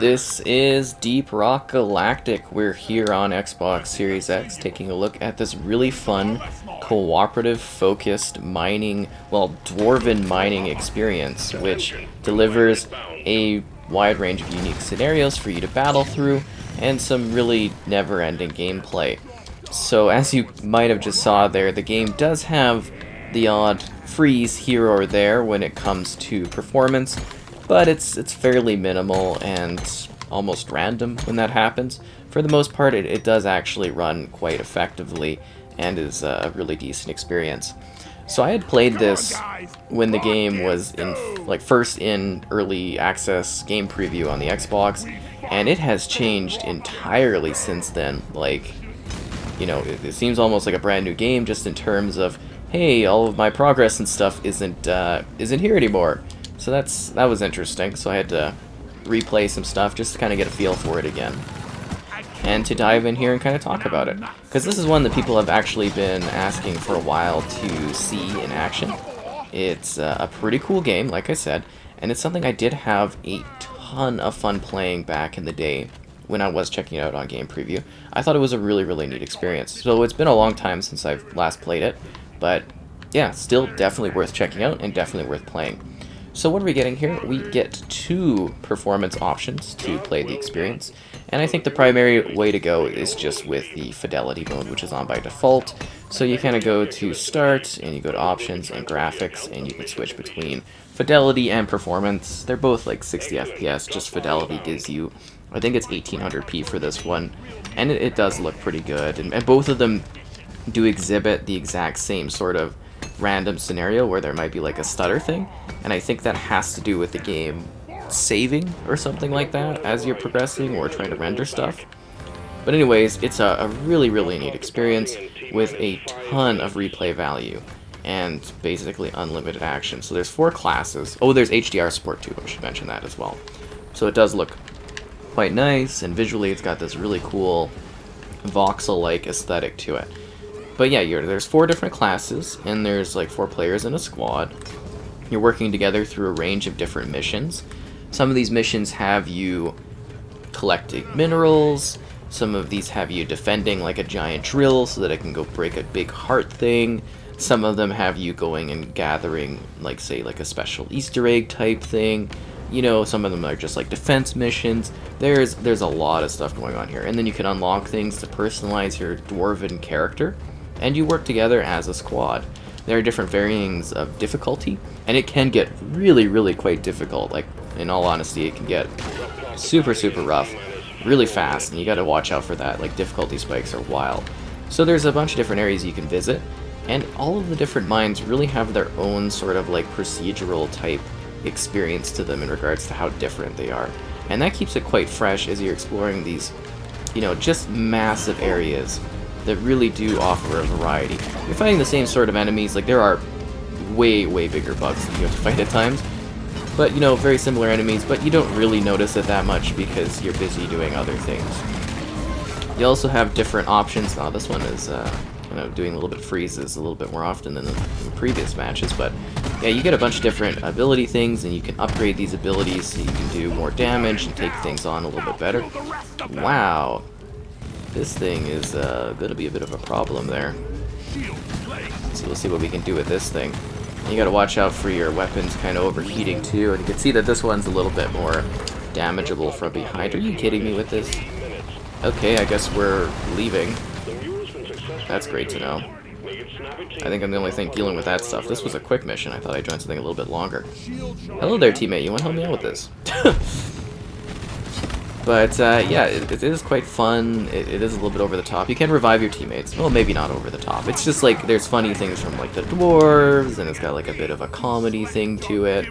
This is Deep Rock Galactic. We're here on Xbox Series X taking a look at this really fun, cooperative, focused mining, well, dwarven mining experience, which delivers a wide range of unique scenarios for you to battle through, and some really never-ending gameplay. So as you might have just saw there, the game does have the odd freeze here or there when it comes to performance, but it's fairly minimal and almost random when that happens. For the most part, it does actually run quite effectively and is a really decent experience. So I had played this when the game was in first in early access game preview on the Xbox, and it has changed entirely since then. It seems almost like a brand new game just in terms of, hey, all of my progress and stuff isn't here anymore. So that was interesting. So I had to replay some stuff just to kind of get a feel for it again, and to dive in here and kind of talk about it, because this is one that people have actually been asking for a while to see in action. It's a pretty cool game, like I said, and it's something I did have a ton of fun playing back in the day when I was checking it out on game preview. I thought it was a really, really neat experience. So it's been a long time since I've last played it, but yeah, still definitely worth checking out and definitely worth playing. So what are we getting here? We get two performance options to play the experience, and I think the primary way to go is just with the fidelity mode, which is on by default. So you kind of go to start, and you go to options and graphics, and you can switch between fidelity and performance. They're both like 60 FPS, just fidelity gives you, I think it's 1800p for this one, and it does look pretty good, and both of them do exhibit the exact same sort of random scenario where there might be like a stutter thing, and I think that has to do with the game saving or something like that as you're progressing or trying to render stuff. But anyways, it's a really, really neat experience with a ton of replay value and basically unlimited action. So there's 4 classes. Oh, there's HDR support too, I should mention that as well. So it does look quite nice, and visually it's got this really cool voxel-like aesthetic to it. But yeah, there's 4 different classes, and there's like 4 players in a squad. You're working together through a range of different missions. Some of these missions have you collecting minerals. Some of these have you defending like a giant drill so that it can go break a big heart thing. Some of them have you going and gathering, like, say, like a special Easter egg type thing. You know, some of them are just like defense missions. There's a lot of stuff going on here. And then you can unlock things to personalize your dwarven character, and you work together as a squad. There are different varyings of difficulty, and it can get really, really quite difficult. Like, in all honesty, it can get super, super rough, really fast, and you gotta watch out for that. Like, difficulty spikes are wild. So there's a bunch of different areas you can visit, and all of the different mines really have their own sort of like procedural type experience to them in regards to how different they are. And that keeps it quite fresh as you're exploring these, just massive areas that really do offer a variety. You're fighting the same sort of enemies, like there are way, way bigger bugs that you have to fight at times, but very similar enemies, but you don't really notice it that much because you're busy doing other things. You also have different options. Now this one is doing a little bit of freezes a little bit more often than the previous matches, but yeah, you get a bunch of different ability things, and you can upgrade these abilities so you can do more damage and take things on a little bit better. Wow. This thing is gonna be a bit of a problem there. So we'll see what we can do with this thing. You gotta watch out for your weapons kind of overheating too, and you can see that this one's a little bit more damageable from behind. Are you kidding me with this? Okay, I guess we're leaving. That's great to know. I think I'm the only thing dealing with that stuff. This was a quick mission. I thought I joined something a little bit longer. Hello there, teammate. You want to help me out with this? But yeah, it is quite fun. It is a little bit over the top. You can revive your teammates. Well, maybe not over the top. It's just like there's funny things from like the Dwarves, and it's got like a bit of a comedy thing to it.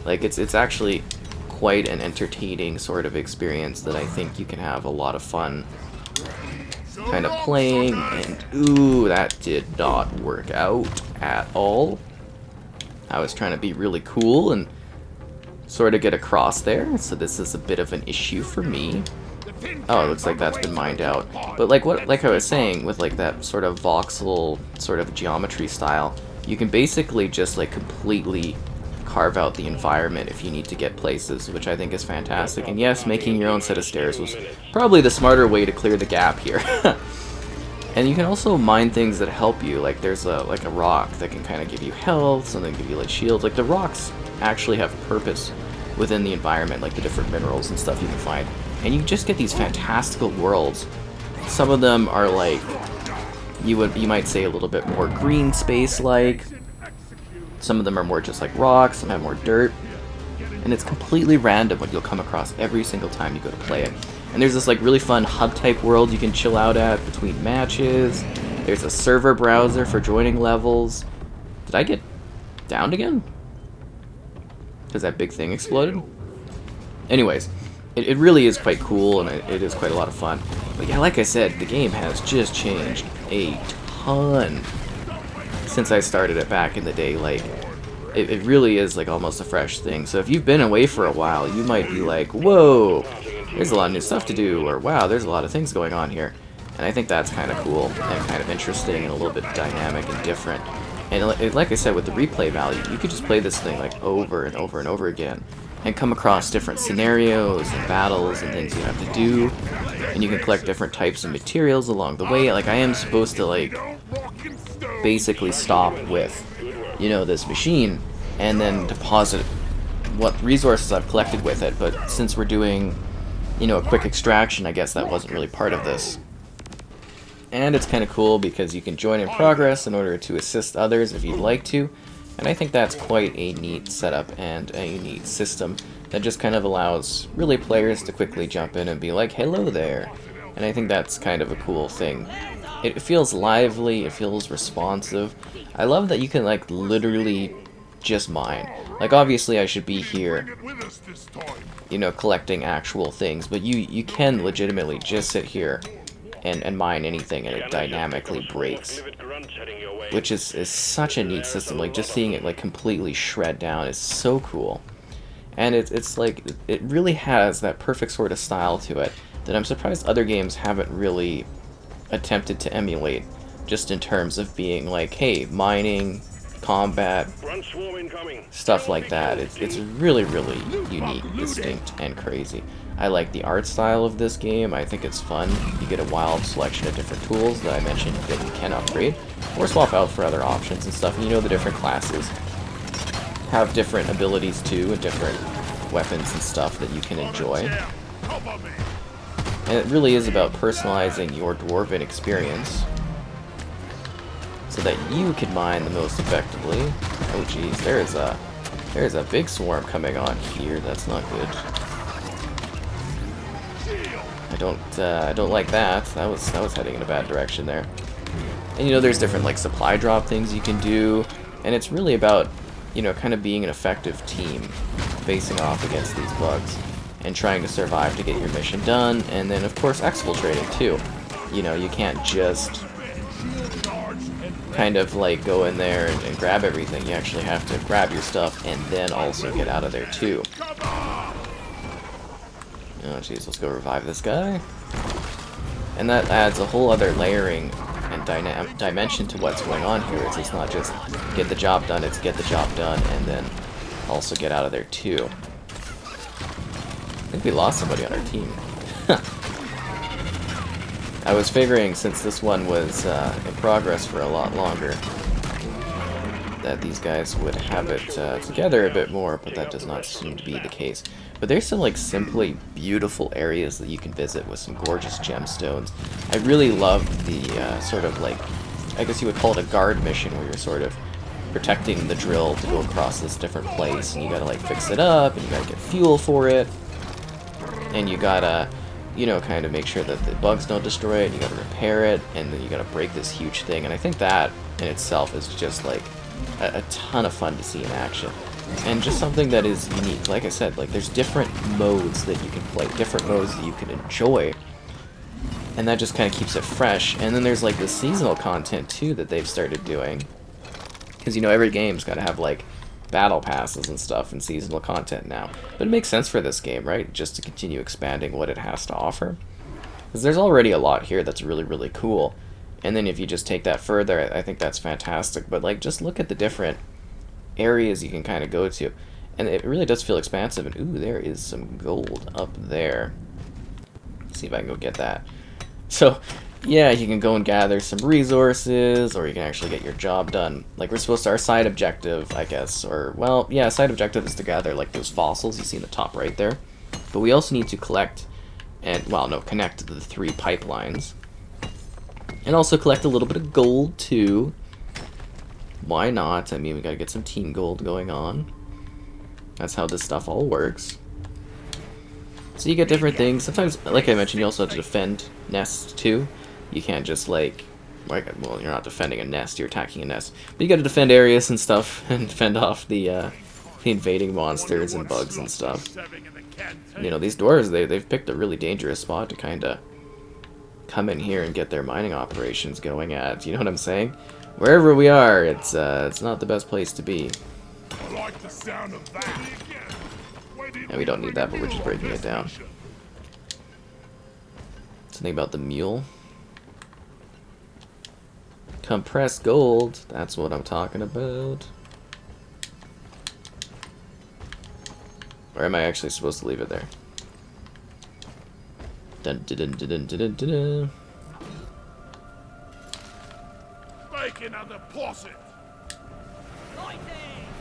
Like it's actually quite an entertaining sort of experience that I think you can have a lot of fun kind of playing. And ooh, that did not work out at all. I was trying to be really cool and sort of get across there, so this is a bit of an issue for me. Oh, it looks like that's been mined out. But like I was saying, with like that sort of voxel sort of geometry style, you can basically just like completely carve out the environment if you need to get places, which I think is fantastic. And yes, making your own set of stairs was probably the smarter way to clear the gap here. And you can also mine things that help you, like there's a rock that can kind of give you health, something give you like shields. Like the rocks actually have purpose within the environment, like the different minerals and stuff you can find. And you just get these fantastical worlds. Some of them are like, you might say a little bit more green space-like. Some of them are more just like rocks, some have more dirt. And it's completely random what you'll come across every single time you go to play it. And there's this like really fun hub-type world you can chill out at between matches. There's a server browser for joining levels. Did I get downed again? Because that big thing exploded? Anyways, it really is quite cool, and it is quite a lot of fun. But yeah, like I said, the game has just changed a ton since I started it back in the day. Like, it really is like almost a fresh thing. So if you've been away for a while, you might be like, whoa, there's a lot of new stuff to do, or wow, there's a lot of things going on here. And I think that's kind of cool and kind of interesting and a little bit dynamic and different. And like I said, with the replay value, you could just play this thing like over and over and over again and come across different scenarios and battles and things you have to do. And you can collect different types of materials along the way. Like, I am supposed to like basically stop with, you know, this machine and then deposit what resources I've collected with it. But since we're doing, you know, a quick extraction, I guess that wasn't really part of this. And it's kind of cool because you can join in progress in order to assist others if you'd like to. And I think that's quite a neat setup and a neat system that just kind of allows really players to quickly jump in and be like, hello there. And I think that's kind of a cool thing. It feels lively, it feels responsive. I love that you can like literally just mine. Like, obviously I should be here, you know, collecting actual things, but you can legitimately just sit here and mine anything, and it dynamically breaks, which is such a neat system. Like, just seeing it like completely shred down is so cool. And it's like, it really has that perfect sort of style to it that I'm surprised other games haven't really attempted to emulate, just in terms of being like, hey, mining, combat, stuff like that. It's really, really unique, distinct, and crazy. I like the art style of this game. I think it's fun. You get a wild selection of different tools that I mentioned that you can upgrade or swap out for other options and stuff. And you know, the different classes have different abilities too, and different weapons and stuff that you can enjoy. And it really is about personalizing your dwarven experience so that you can mine the most effectively. Oh geez, there's a big swarm coming on here. That's not good. I don't like that. That was heading in a bad direction there. And you know, there's different like supply drop things you can do, and it's really about, you know, kind of being an effective team facing off against these bugs and trying to survive to get your mission done. And then of course exfiltrating too. You know, you can't just kind of like go in there and grab everything. You actually have to grab your stuff and then also get out of there too. Oh jeez, let's go revive this guy. And that adds a whole other layering and dimension to what's going on here. It's not just get the job done, it's get the job done and then also get out of there too. I think we lost somebody on our team. I was figuring, since this one was in progress for a lot longer, that these guys would have it together a bit more, but that does not seem to be the case. But there's some like simply beautiful areas that you can visit with some gorgeous gemstones. I really love the sort of like, I guess you would call it a guard mission, where you're sort of protecting the drill to go across this different place, and you gotta like fix it up, and you gotta get fuel for it, and you gotta, you know, kind of make sure that the bugs don't destroy it, you gotta repair it, and then you gotta break this huge thing. And I think that in itself is just like a ton of fun to see in action. And just something that is unique. Like I said, like there's different modes that you can play, different modes that you can enjoy, and that just kind of keeps it fresh. And then there's like the seasonal content too that they've started doing, because you know, every game's got to have like battle passes and stuff and seasonal content now. But it makes sense for this game, right? Just to continue expanding what it has to offer, because there's already a lot here that's really, really cool. And then if you just take that further, I think that's fantastic. But like, just look at the different areas you can kind of go to. And it really does feel expansive. And ooh, there is some gold up there. Let's see if I can go get that. So, yeah, you can go and gather some resources, or you can actually get your job done. Like, we're supposed to, our side objective, I guess, or, well, yeah, side objective is to gather, like, those fossils you see in the top right there. But we also need to collect, and, well, no, connect the 3 pipelines. And also collect a little bit of gold, too. Why not? I mean, we gotta get some team gold going on. That's how this stuff all works. So you get different things. Sometimes, like I mentioned, you also have to defend nests, too. You can't just, like, well, you're not defending a nest, you're attacking a nest. But you gotta defend areas and stuff, and fend off the invading monsters and bugs and stuff. You know, these dwarves, they've picked a really dangerous spot to kind of come in here and get their mining operations going at. You know what I'm saying? Wherever we are, it's not the best place to be. And we don't need that, but we're just breaking it down. Something about the mule. Compressed gold, that's what I'm talking about. Or am I actually supposed to leave it there? Dun dun dun dun dun dun dun.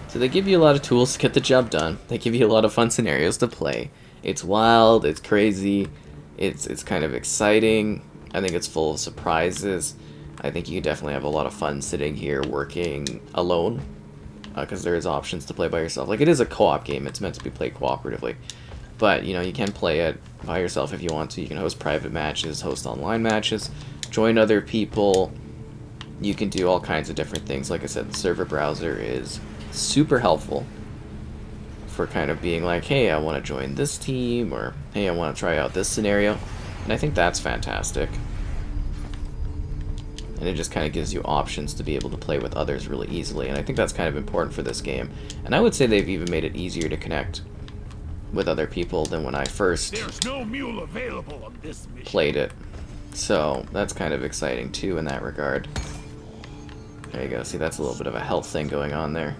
So they give you a lot of tools to get the job done. They give you a lot of fun scenarios to play. It's wild, it's crazy, it's kind of exciting. I think it's full of surprises. I think you can definitely have a lot of fun sitting here working alone, because there is options to play by yourself. Like, it is a co-op game, it's meant to be played cooperatively. But, you know, you can play it by yourself if you want to. You can host private matches, host online matches, join other people. You can do all kinds of different things. Like I said, the server browser is super helpful for kind of being like, hey, I want to join this team, or hey, I want to try out this scenario. And I think that's fantastic. And it just kind of gives you options to be able to play with others really easily. And I think that's kind of important for this game. And I would say they've even made it easier to connect with other people than when I first played it. So that's kind of exciting too in that regard. There you go. See, that's a little bit of a health thing going on there.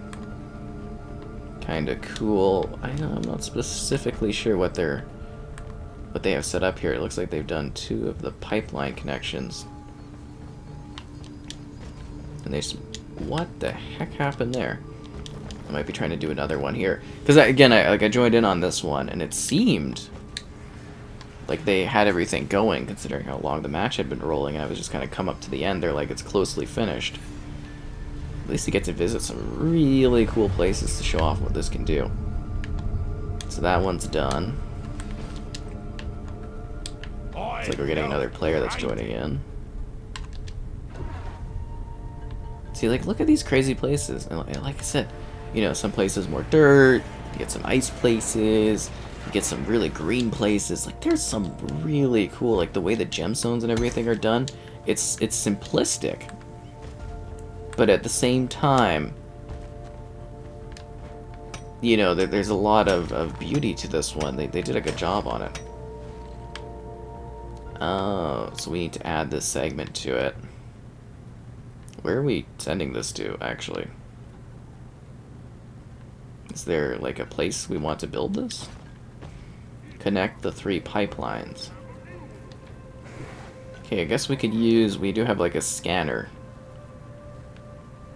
Kind of cool. I'm not specifically sure what they have set up here. It looks like they've done 2 of the pipeline connections. And they just, what the heck happened there? I might be trying to do another one here. Because, again, I joined in on this one, and it seemed like they had everything going, considering how long the match had been rolling, and I was just kind of come up to the end. They're like, it's closely finished. At least you get to visit some really cool places to show off what this can do. So that one's done. It's like we're getting another player that's joining in. See, like, look at these crazy places. And like I said, you know, some places more dirt, you get some ice places, you get some really green places. Like, there's some really cool, like, the way the gemstones and everything are done, it's simplistic. But at the same time, you know, there's a lot of beauty to this one. They did a good job on it. Oh, so we need to add this segment to it. Where are we sending this to, actually? Is there, like, a place we want to build this? Connect the 3 pipelines. Okay, I guess we could use... We do have, like, a scanner.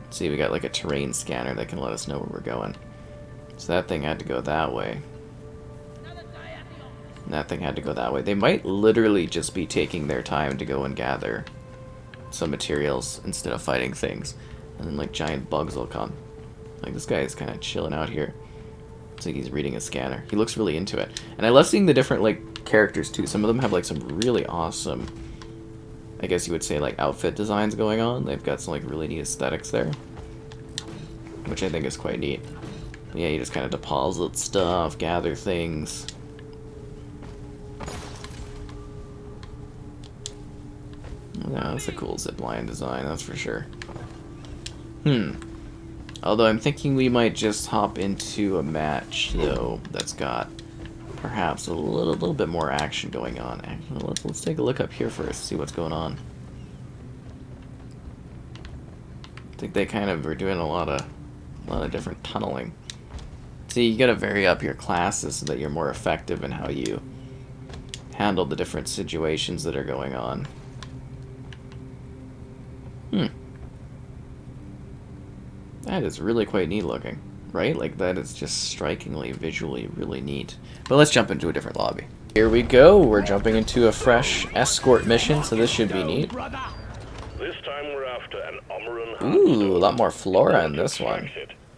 Let's see, we got, like, a terrain scanner that can let us know where we're going. So that thing had to go that way. And that thing had to go that way. They might literally just be taking their time to go and gather some materials instead of fighting things, and then like giant bugs will come. Like, this guy is kind of chilling out here. It's like he's reading a scanner. He looks really into it, and I love seeing the different like characters too. Some of them have like some really awesome, I guess you would say, like outfit designs going on. They've got some like really neat aesthetics there, which I think is quite neat. But yeah, you just kind of deposit stuff, gather things. Yeah, that's a cool zipline design, that's for sure. Although I'm thinking we might just hop into a match, though, that's got perhaps a little bit more action going on. Actually, let's take a look up here first, see what's going on. I think they kind of are doing a lot A lot of different tunneling. See, you gotta vary up your classes so that you're more effective in how you handle the different situations that are going on. That is really quite neat looking, right? Like, that is just strikingly, visually really neat. But let's jump into a different lobby. Here we go. We're jumping into a fresh escort mission, so this should be neat. This time we're after an Omeran. Ooh, a lot more flora in this one.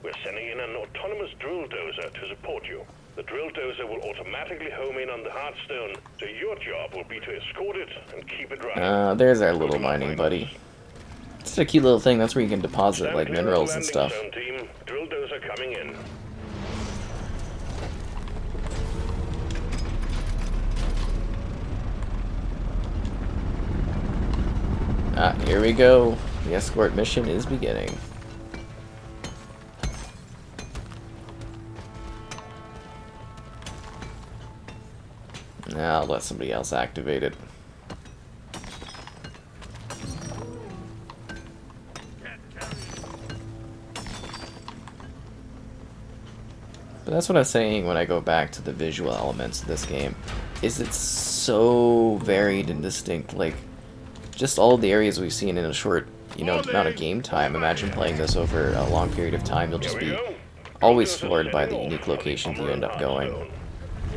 We're sending in an autonomous drill dozer to support you. The drill dozer will automatically home in on the Hearthstone, so your job will be to escort it and keep it running. There's our little mining buddy. It's just a cute little thing. That's where you can deposit like minerals and stuff. Team. Drill dozer coming in. Here we go. The escort mission is beginning. Now I'll let somebody else activate it. But that's what I'm saying when I go back to the visual elements of this game, is it's so varied and distinct. Like, just all the areas we've seen in a short, amount of game time. Imagine playing this over a long period of time. You'll just be always floored by the unique locations you end up going.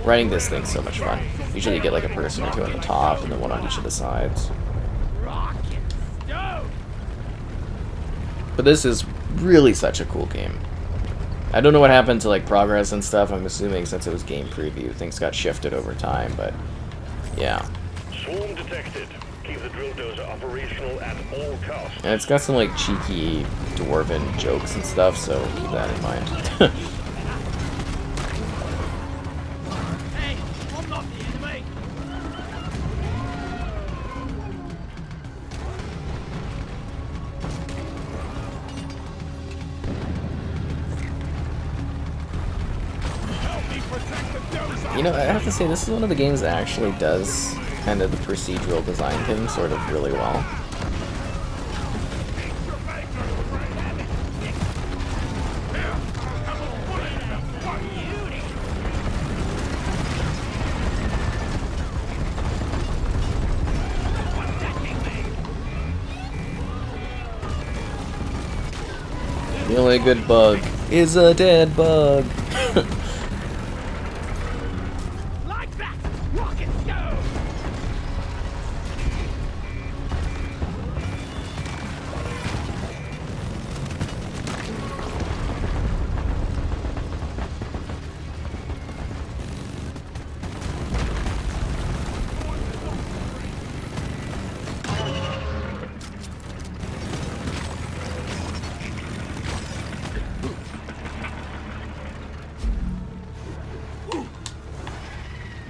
Riding this thing's so much fun. Usually you get like a person or two on the top and then one on each of the sides. But this is really such a cool game. I don't know what happened to like progress and stuff. I'm assuming since it was game preview, things got shifted over time, but yeah. Swarm detected. Keep the drill dozer operational at all costs. And it's got some like cheeky dwarven jokes and stuff, so keep that in mind. Hey, I'm not the enemy. I have to say, this is one of the games that actually does kind of the procedural design thing sort of really well. The only good bug is a dead bug.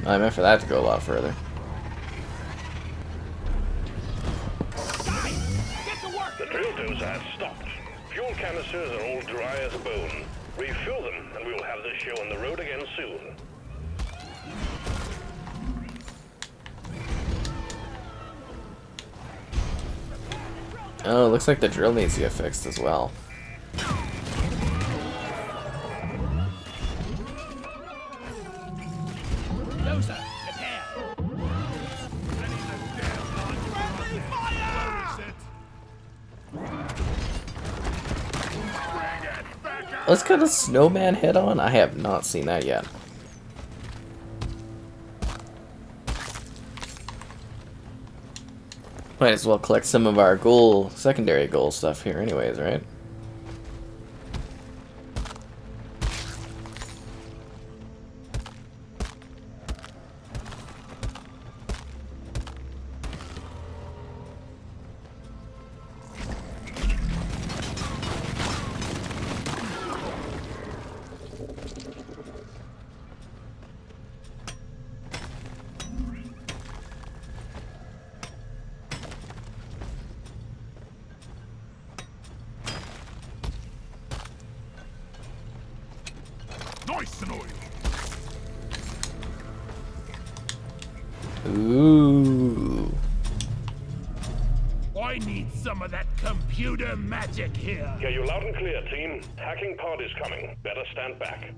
I meant for that to go a lot further. The drill dozer has stopped. Fuel canisters are all dry as a bone. Refill them, and we will have this show on the road again soon. Oh, looks like the drill needs to get fixed as well. Let's cut a snowman head on? I have not seen that yet. Might as well collect some of our secondary goal stuff here anyways, right? Ooh. I need some of that computer magic here. Hear you loud and clear, team. Hacking pod is coming. Better stand back.